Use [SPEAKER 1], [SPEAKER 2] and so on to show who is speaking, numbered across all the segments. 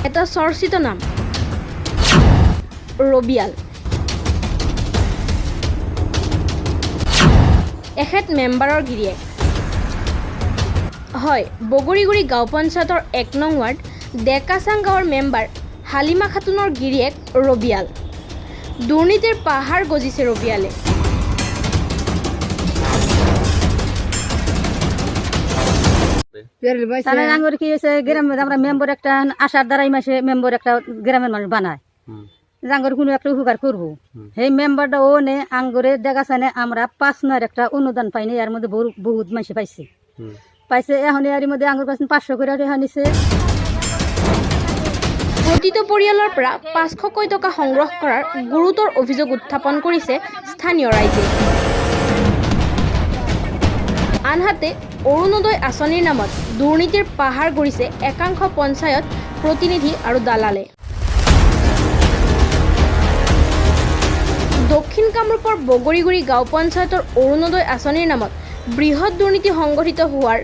[SPEAKER 1] এটা চৰ্চিত নাম ৰবিয়াল। এখেত মেম্বাৰৰ গিৰিয়েক হয়। বগৰীগুৰি গাঁও পঞ্চায়তৰ ১ নং ৱাৰ্ড ডেকাচাং গাঁৱৰ মেম্বাৰ হালিমা খাতুনৰ গিৰিয়েক ৰবিয়াল। দুৰ্নীতিৰ পাহাৰ গজিছে ৰবিয়ালে।
[SPEAKER 2] আমরা মেম্বার একটা আশার দ্বারাই মাসে মেম্বার একটা গ্রামের মানুষ বানায় জাঙ্গর কোনো একটা উপকার করবো সেই মেম্বারটা ও নে আঙ্গরে দেখাশানে আমরা ৫ নয়ের একটা অনুদান পাইনি এর মধ্যে বহুত মাসে পাইছে এখন এর মধ্যে আঙ্গুর পাইছেন ৫০০ করে নিছে।
[SPEAKER 1] প্ৰতিটো পৰিয়ালৰ পৰা ৫০০কৈ টকা সংগ্ৰহ কৰাৰ গুৰুতৰ অভিযোগ উত্থাপন কৰিছে স্থানীয় ৰাইজে। আনহাতে অৰুণোদয় আঁচনিৰ নামত দুৰ্নীতিৰ পাহাৰ গৰিছে একাংশ পঞ্চায়ত প্ৰতিনিধি আৰু দালালে। দক্ষিণ কামৰূপৰ বগৰীগুৰি গাঁও পঞ্চায়তৰ অৰুণোদয় আঁচনিৰ নামত বৃহৎ দুৰ্নীতি সংঘটিত হোৱাৰ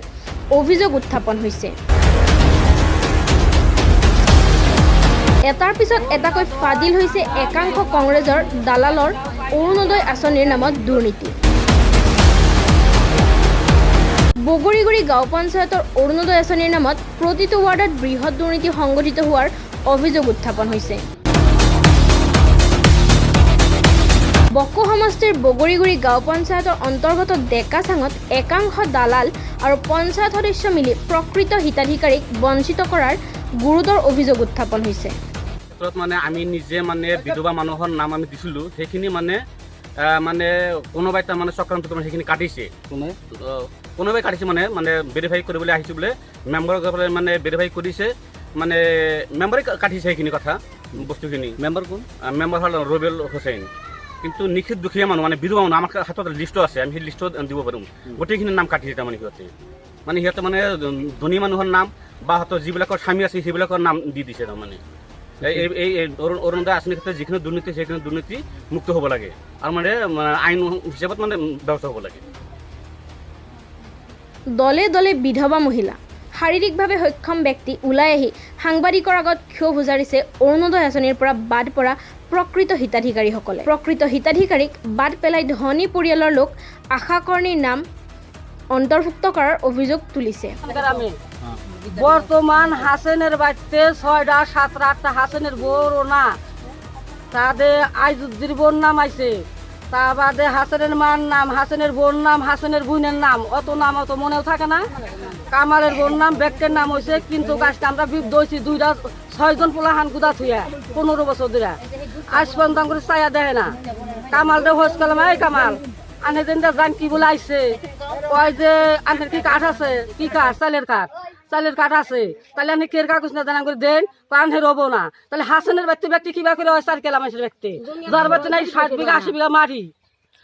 [SPEAKER 1] অভিযোগ উত্থাপন হৈছে। এটাৰ পিছত এটাকৈ ফাদিল হৈছে একাংশ কংগ্ৰেছৰ দালালৰ অৰুণোদয় আঁচনিৰ নামত দুৰ্নীতি। বগৰীগুৰি গাঁও পঞ্চায়তৰ অৰুণোদয় আঁচনিৰ নামত প্ৰতিটো ৱাৰ্ডত বৃহৎ দুৰ্নীতি সংঘটিত হোৱাৰ অভিযোগ উত্থাপন হৈছে। বকো সমষ্টিৰ বগৰীগুৰি গাঁও পঞ্চায়তৰ অন্তৰ্গত ডেকাচাঙত একাংশ দালাল আৰু পঞ্চায়ত সদস্য মিলি প্ৰকৃত হিতাধিকাৰীক বঞ্চিত কৰাৰ গুৰুতৰ অভিযোগ উত্থাপন হৈছে।
[SPEAKER 3] মানে আমি নিজে মানে বিধৱা মানুহৰ নাম আমি দিছিলোঁ সেইখিনি মানে কোনোবাই তাৰ মানে চক্ৰান্ত সেইখিনি কাটিছে কোনোবাই কাটিছে মানে ভেৰিফাই কৰিবলৈ আহিছে বোলে মেম্বাৰক মানে ভেৰিফাই কৰিছে মানে মেম্বাৰে কাটিছে সেইখিনি কথা বস্তুখিনি। মেম্বাৰ কোন? মেম্বাৰ হ'ল ৰবিয়াল হুছেইন। কিন্তু নিখিত দুখীয়া মানুহ মানে বিধৱা মানুহ আমাৰ হাতত লিষ্ট আছে আমি সেই লিষ্টত দিব পাৰোঁ গোটেইখিনি নাম কাটিছে তাৰমানে সিহঁতে মানে ধনী মানুহৰ নাম বা সিহঁতৰ যিবিলাকৰ স্বামী আছে সেইবিলাকৰ নাম দি দিছে তাৰমানে। এই অৰুণোদয় আঁচনিৰ ক্ষেত্ৰত যিখিনি দুৰ্নীতি সেইখিনি দুৰ্নীতি মুক্ত হ'ব লাগে আৰু মানে আইন হিচাপত মানে ব্যৱস্থা হ'ব লাগে।
[SPEAKER 1] দলে দলে বিধৱা মহিলা শাৰীৰিকভাৱে সক্ষম ব্যক্তি ওলাই আহি সাংবাদিকৰ আগত ক্ষোভ উজাৰিছে অৰুণোদয় আঁচনিৰ পৰা বাদ পৰা প্ৰকৃত হিতাধিকাৰীসকলে। প্ৰকৃত হিতাধিকাৰীক বাদ পেলাই ধনী পৰিয়ালৰ লোক আশাকৰ্মীৰ নাম অন্তৰ্ভুক্ত কৰাৰ অভিযোগ তুলিছে।
[SPEAKER 2] বর্তমান হাসেনের বাড়িতে ৬টা ৭টা ৮টা হাসেনের বোর না তাদের আইজুদ্দির বোর নাম আইছে তা বাদে হাসেনের মার নাম হাসেনের বোর নাম হাসেনের বোনের নাম অত নাম অত মনেও থাকে না। কামালের বোর নাম ব্যক্তির নাম হয়েছে কিন্তু গাছটা আমরা বিদ্ধ হয়েছি ৬জন পোলাহান গুদা থুয়া ১৫ বছর ধরে আজ পর্যন্ত করে চায়া দেয় না। কামালটা হোস কালাম এই কামাল আনে যেন জান কি বলে আইছে কয় যে আনের কি কাঠ আছে কি কাঠ চালের কাঠ আছে তাহলে আপনি কের কাগজ না জানা করে দেন কারণ হে রবো না তাহলে হাসনের ব্যক্তি কিবা করে হয় ৪ কেলামের ব্যক্তি যার বাচ্চা নাই ৬০ বিঘা ৮০ বিঘা মাটি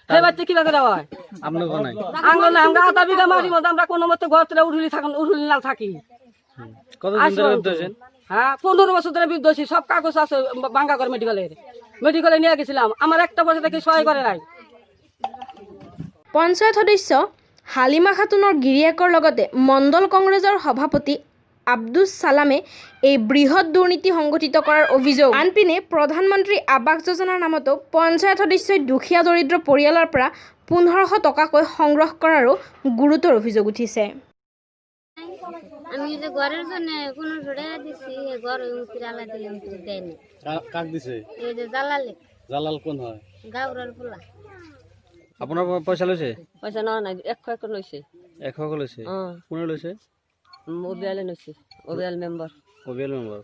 [SPEAKER 2] হে ব্যক্তি কিবা করে হয় আমরা ০.৫ বিঘা মাটির মধ্যে আমরা কোনো মতো ঘর থেকে উঠুলি না থাকি। হ্যাঁ ১৫ বছর ধরে বিদ্যুৎ সব কাগজ আছে বাঙ্গাগড় মেডিকেলে নিয়ে গেছিলাম আমার একটা পয়সা থেকে সহায় করে নাই।
[SPEAKER 1] পঞ্চায়ত সদস্য হালিমা খাতুনৰ গিৰিয়েকৰ লগতে মণ্ডল কংগ্ৰেছৰ সভাপতি আব্দুছ ছালামে এই বৃহৎ দুৰ্নীতি সংঘটিত কৰাৰ অভিযোগ। আনপিনে প্ৰধানমন্ত্ৰী আৱাস যোজনাৰ নামতো পঞ্চায়ত সদস্যই দুখীয়া দৰিদ্ৰ পৰিয়ালৰ পৰা ১৫০০ টকাকৈ সংগ্ৰহ কৰাৰো গুৰুতৰ অভিযোগ উঠিছে।
[SPEAKER 4] আমি যে ঘরের জন্য কোনো ঝড়ে দিছি ঘর উতরালা দিলে উতরে দেয় না।
[SPEAKER 5] কাক দিছে?
[SPEAKER 4] এই যে জালালে।
[SPEAKER 5] জালাল কোন হয়?
[SPEAKER 4] গাওরার পোলা।
[SPEAKER 5] আপোনাৰ পইচা লৈছে?
[SPEAKER 2] পয়সা না নাই ১০০ লৈছে।
[SPEAKER 5] ১০০ লৈছে? কোনে লৈছে?
[SPEAKER 2] অবিয়ালে লৈছে অবিয়াল মেম্বার।
[SPEAKER 5] অবিয়াল মেম্বার?